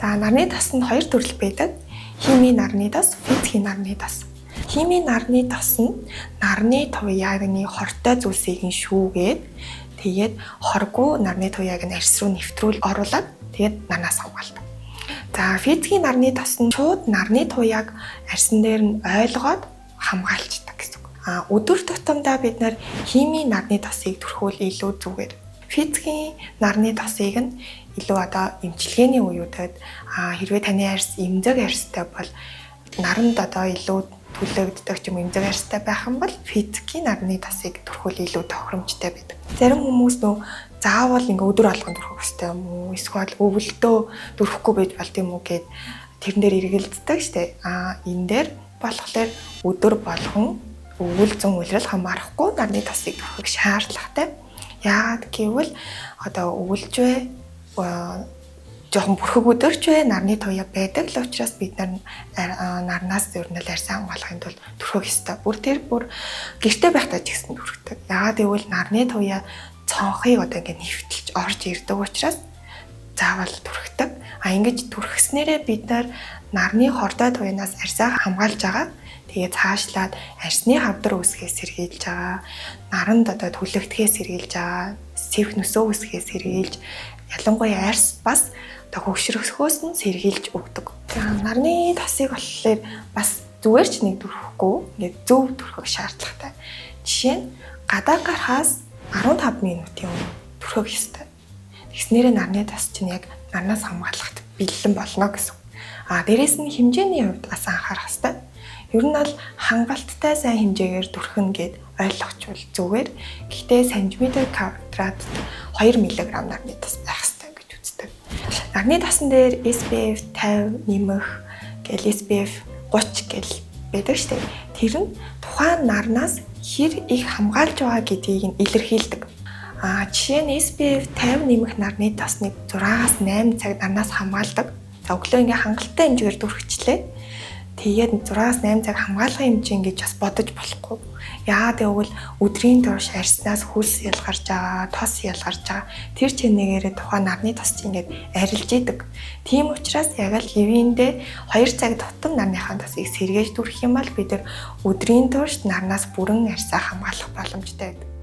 За нарны тоснд хоёр төрөл байдаг. Химийн нарны тос, физикийн нарны тос. Химийн нарны тос нь нарны туяагны хортой зүйлсийг нь шүүгээд тэгээд хоргүй нарны туяаг нь арьс руу нэвтрүүл оруулаад тэгээд нарнаас хамгаалдаг. За физикийн нарны тос нь шууд нарны туяаг арьсан дээр нь ойлгоод хамгаалцдаг гэсэн үг. Өдөр тутамдаа бид нар химийн нарны тосыг төрхүүл илүү зүгээр. Физикийн нарны тосыг нь илүү эмчилгээний үеүүдэд хэрвээ таны арьс эмзэг арьстай бол наранд илүү төлөөгддөг ч юм эмзэг арьстай байх юм бол физикийн нарны тосыг төрхүүл илүү тохиромжтой байдаг. Зарим хүмүүс заавал өдөр болгон төрөх хэрэгтэй юм уу? Эсвэл өвөлдөө төрөхгүй байж болт юм уу гэд тэрэн дээр эргэлддэг штэ. Энэ дээр болохоор өдөр болгон өвөл зүүн улирал хамаарахгүй нарны тосыг төрөх шаардлагатай. Яагаад гэвэл өвөлж бай жоохон бүрхэг өдөрч бай нарны туяа байдаг л учраас бид нарнаас зөрнөл арьсан хамгаалахын тулд төрөх ёстой. Бүр гэрте байхдаа ч гэсэн төрөхтэй. Яагаад гэвэл нарны туяа цонхыг нэвтэлж орж ирдэг учраас заавал төрөхтэй. Ингэж төрөхснээрээ бид нарны хортой туянаас арьсаа хамгаалж байгаа. Тэгээ цаашлаад арьсны хавдар үүсгээс сэргийлж байгаа. Наранд түлэгдэхээс сэргийлж байгаа. Сэвх нөсөө үүсгээс сэргийлж ялангуяа арьс бас хөгшрөхөөс нь сэргийлж өгдөг. Нарны тосыг болохоор бас зүгээр ч нэг төрөхгүй ингээд зөв төрөх шаардлагатай. Жишээ нь гадаа гарахаас 15 минутын өмнө төрөх ёстой. Тэгснээрээ нарны тос чинь яг нарнаас хамгаалахад бэлэн болно гэсэн. Дээрээс нь хэмжээний хувьд бас анхаарах ёстой. Ер нь бол хангалттай сайн хэмжээгээр төрхнө гэд ойлгочвол зүгээр. Гэхдээ сантиметр квадрат 2 мг нарны тос байх ёстой гэж үздэг. Нарны тосон дээр SPF 50 нэмэх гэл SPF 30 гэл байдаг шүү дээ. Тэр нь тухайн нарнаас хэр их хамгаалж байгаа гэдгийг нь илэрхийлдэг. Жишээ нь SPF 50 нэмэх нарны тосныг 6-8 цаг нарнаас хамгаалдаг. За өглөө хангалттай хэмжээгээр төрөхчлээ. Тэгээд 6-8 цаг хамгаалахын хэмжээ гэж бас бодож болохгүй. Яагаад гэвэл өдрийн турш арьснаас хөлс ялгарч байгаа, тос ялгарч байгаа. Тэр чинээгээр тухайн нарны тос чинь арилж идэг. Тийм учраас яг л хэвээндээ 2 цаг тутам нарныхаа тосыг сэргээж түрэх юм бол бид өдрийн турш нарнаас бүрэн арьсаа хамгаалах боломжтой байдаг.